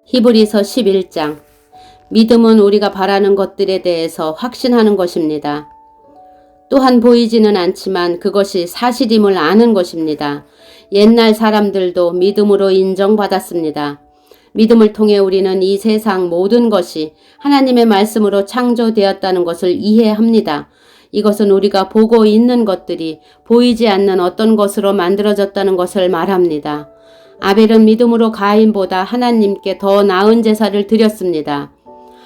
히브리서 11장. 믿음은 우리가 바라는 것들에 대해서 확신하는 것입니다. 또한 보이지는 않지만 그것이 사실임을 아는 것입니다. 옛날 사람들도 믿음으로 인정받았습니다. 믿음을 통해 우리는 이 세상 모든 것이 하나님의 말씀으로 창조되었다는 것을 이해합니다. 이것은 우리가 보고 있는 것들이 보이지 않는 어떤 것으로 만들어졌다는 것을 말합니다. 아벨은 믿음으로 가인보다 하나님께 더 나은 제사를 드렸습니다.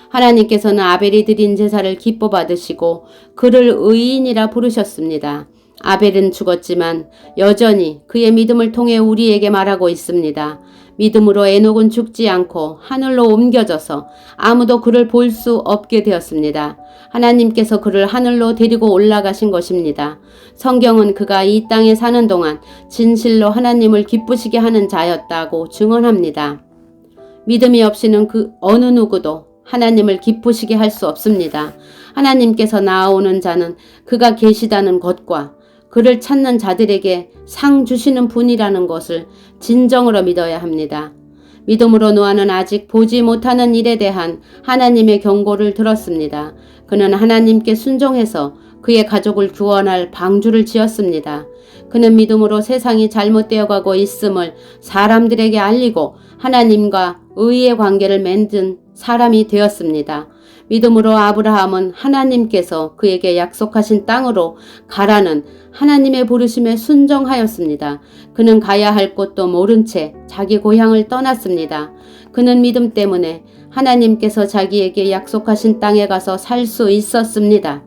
하나님께서는 아벨이 드린 제사를 기뻐 받으시고 그를 의인이라 부르셨습니다. 아벨은 죽었지만 여전히 그의 믿음을 통해 우리에게 말하고 있습니다. 믿음으로 에녹은 죽지 않고 하늘로 옮겨져서 아무도 그를 볼 수 없게 되었습니다. 하나님께서 그를 하늘로 데리고 올라가신 것입니다. 성경은 그가 이 땅에 사는 동안 진실로 하나님을 기쁘시게 하는 자였다고 증언합니다. 믿음이 없이는 그 어느 누구도 하나님을 기쁘시게 할 수 없습니다. 하나님께서 나아오는 자는 그가 계시다는 것과 그를 찾는 자들에게 상 주시는 분이라는 것을 진정으로 믿어야 합니다. 믿음으로 노아는 아직 보지 못하는 일에 대한 하나님의 경고를 들었습니다. 그는 하나님께 순종해서 그의 가족을 구원할 방주를 지었습니다. 그는 믿음으로 세상이 잘못되어 가고 있음을 사람들에게 알리고 하나님과 의의 관계를 맺은 사람이 되었습니다. 믿음으로 아브라함은 하나님께서 그에게 약속하신 땅으로 가라는 하나님의 부르심에 순종하였습니다. 그는 가야 할 곳도 모른 채 자기 고향을 떠났습니다. 그는 믿음 때문에 하나님께서 자기에게 약속하신 땅에 가서 살 수 있었습니다.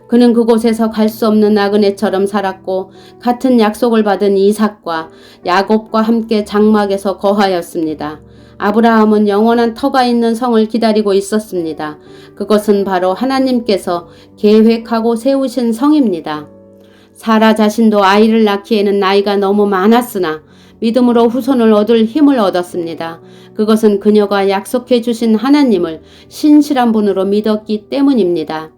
그는 그곳에서 갈 수 없는 나그네처럼 살았고 같은 약속을 받은 이삭과 야곱과 함께 장막에서 거하였습니다. 아브라함은 영원한 터가 있는 성을 기다리고 있었습니다. 그것은 바로 하나님께서 계획하고 세우신 성입니다. 사라 자신도 아이를 낳기에는 나이가 너무 많았으나 믿음으로 후손을 얻을 힘을 얻었습니다. 그것은 그녀가 약속해 주신 하나님을 신실한 분으로 믿었기 때문입니다.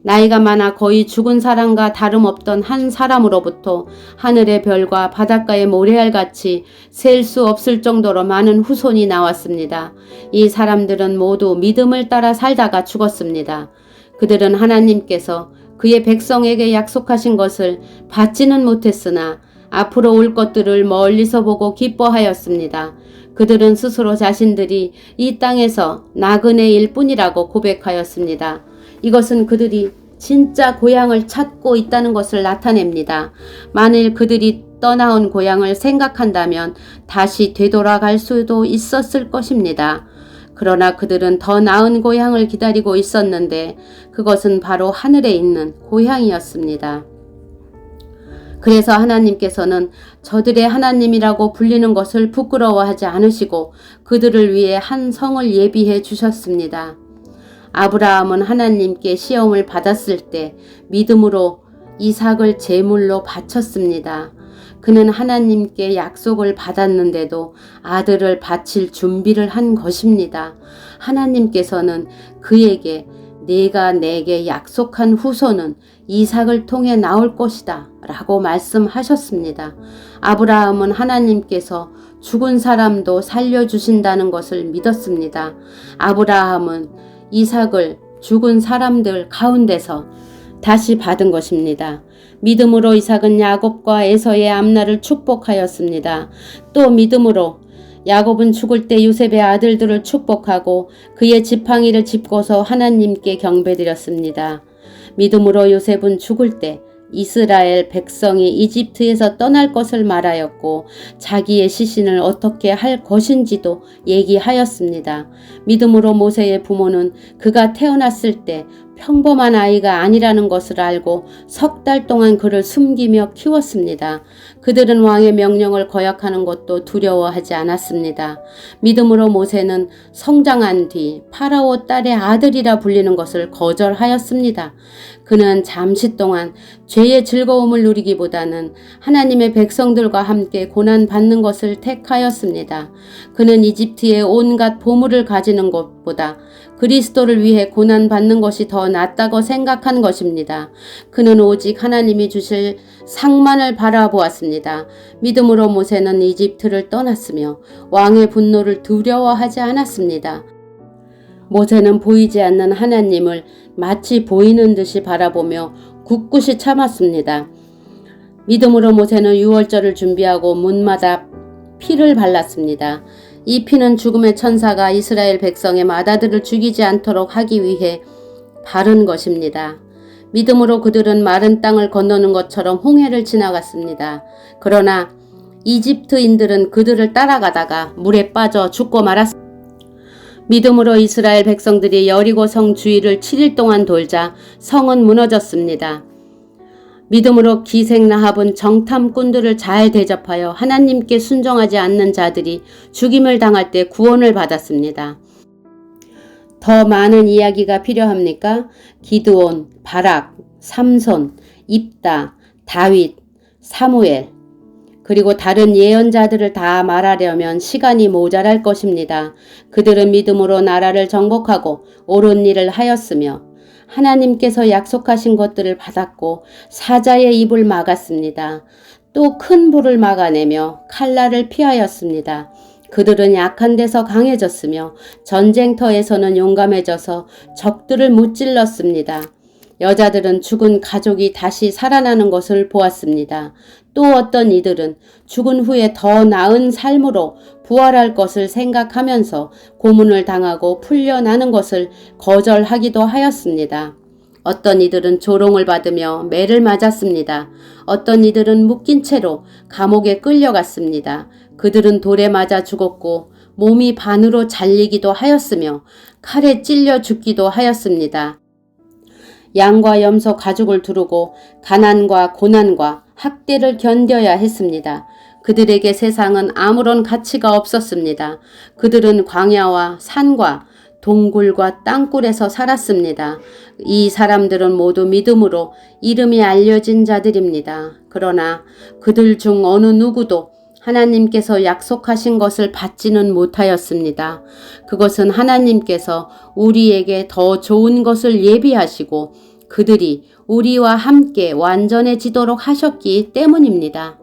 나이가 많아 거의 죽은 사람과 다름없던 한 사람으로부터 하늘의 별과 바닷가의 모래알같이 셀 수 없을 정도로 많은 후손이 나왔습니다. 이 사람들은 모두 믿음을 따라 살다가 죽었습니다. 그들은 하나님께서 그의 백성에게 약속하신 것을 받지는 못했으나 앞으로 올 것들을 멀리서 보고 기뻐하였습니다. 그들은 스스로 자신들이 이 땅에서 나그네일 뿐이라고 고백하였습니다. 이것은 그들이 진짜 고향을 찾고 있다는 것을 나타냅니다. 만일 그들이 떠나온 고향을 생각한다면 다시 되돌아갈 수도 있었을 것입니다. 그러나 그들은 더 나은 고향을 기다리고 있었는데 그것은 바로 하늘에 있는 고향이었습니다. 그래서 하나님께서는 저들의 하나님이라고 불리는 것을 부끄러워하지 않으시고 그들을 위해 한 성을 예비해 주셨습니다. 아브라함은 하나님께 시험을 받았을 때 믿음으로 이삭을 제물로 바쳤습니다. 그는 하나님께 약속을 받았는데도 아들을 바칠 준비를 한 것입니다. 하나님께서는 그에게 네가 내게 약속한 후손은 이삭을 통해 나올 것이다 라고 말씀하셨습니다. 아브라함은 하나님께서 죽은 사람도 살려주신다는 것을 믿었습니다. 아브라함은 이삭을 죽은 사람들 가운데서 다시 받은 것입니다. 믿음으로 이삭은 야곱과 에서의 앞날을 축복하였습니다. 또 믿음으로 야곱은 죽을 때 요셉의 아들들을 축복하고 그의 지팡이를 짚고서 하나님께 경배드렸습니다. 믿음으로 요셉은 죽을 때 이스라엘 백성이 이집트에서 떠날 것을 말하였고 자기의 시신을 어떻게 할 것인지도 얘기하였습니다. 믿음으로 모세의 부모는 그가 태어났을 때 평범한 아이가 아니라는 것을 알고 석 달 동안 그를 숨기며 키웠습니다. 그들은 왕의 명령을 거역하는 것도 두려워하지 않았습니다. 믿음으로 모세는 성장한 뒤 파라오 딸의 아들이라 불리는 것을 거절하였습니다. 그는 잠시 동안 죄의 즐거움을 누리기보다는 하나님의 백성들과 함께 고난받는 것을 택하였습니다. 그는 이집트의 온갖 보물을 가지는 것 것보다 그리스도를 위해 고난받는 것이 더 낫다고 생각한 것입니다. 그는 오직 하나님이 주실 상만을 바라보았습니다. 믿음으로 모세는 이집트를 떠났으며 왕의 분노를 두려워하지 않았습니다. 모세는 보이지 않는 하나님을 마치 보이는 듯이 바라보며 굳굳이 참았습니다. 믿음으로 모세는 유월절을 준비하고 문마다 피를 발랐습니다. 이 피는 죽음의 천사가 이스라엘 백성의 맏아들을 죽이지 않도록 하기 위해 바른 것입니다. 믿음으로 그들은 마른 땅을 건너는 것처럼 홍해를 지나갔습니다. 그러나 이집트인들은 그들을 따라가다가 물에 빠져 죽고 말았습니다. 믿음으로 이스라엘 백성들이 여리고 성 주위를 7일 동안 돌자 성은 무너졌습니다. 믿음으로 기생라합은 정탐꾼들을 잘 대접하여 하나님께 순종하지 않는 자들이 죽임을 당할 때 구원을 받았습니다. 더 많은 이야기가 필요합니까? 기드온, 바락, 삼손, 입다, 다윗, 사무엘, 그리고 다른 예언자들을 다 말하려면 시간이 모자랄 것입니다. 그들은 믿음으로 나라를 정복하고 옳은 일을 하였으며 하나님께서 약속하신 것들을 받았고 사자의 입을 막았습니다. 또 큰 불을 막아내며 칼날을 피하였습니다. 그들은 약한 데서 강해졌으며 전쟁터에서는 용감해져서 적들을 무찔렀습니다. 여자들은 죽은 가족이 다시 살아나는 것을 보았습니다. 또 어떤 이들은 죽은 후에 더 나은 삶으로 부활할 것을 생각하면서 고문을 당하고 풀려나는 것을 거절하기도 하였습니다. 어떤 이들은 조롱을 받으며 매를 맞았습니다. 어떤 이들은 묶인 채로 감옥에 끌려갔습니다. 그들은 돌에 맞아 죽었고 몸이 반으로 잘리기도 하였으며 칼에 찔려 죽기도 하였습니다. 양과 염소 가죽을 두르고 가난과 고난과 학대를 견뎌야 했습니다. 그들에게 세상은 아무런 가치가 없었습니다. 그들은 광야와 산과 동굴과 땅굴에서 살았습니다. 이 사람들은 모두 믿음으로 이름이 알려진 자들입니다. 그러나 그들 중 어느 누구도 하나님께서 약속하신 것을 받지는 못하였습니다. 그것은 하나님께서 우리에게 더 좋은 것을 예비하시고 그들이 우리와 함께 완전해지도록 하셨기 때문입니다.